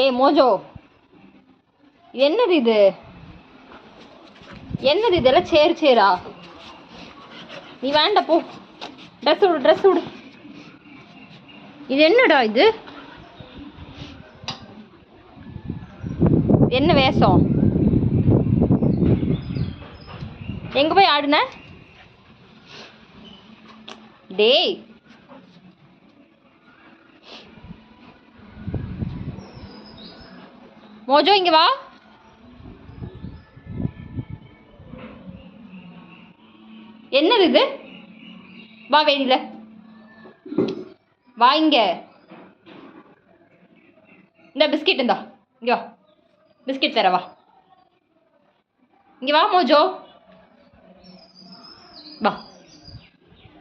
ஏய் மோஜோ, என்னது இது? என்னது இதெல்லாம்? சேரா? நீ வேண்ட போ. ட்ரெஸ் விடு. இது என்னடா இது? என்ன வேஷம்? எங்க போய் ஆடுன? டேய், மோஜோ இங்க வா. என்னது இது? வா வெளியில வா. இங்க இந்த பிஸ்கெட் இருந்தா இங்க வா. பிஸ்கெட் தர வா. இங்க வா மோஜோ வா.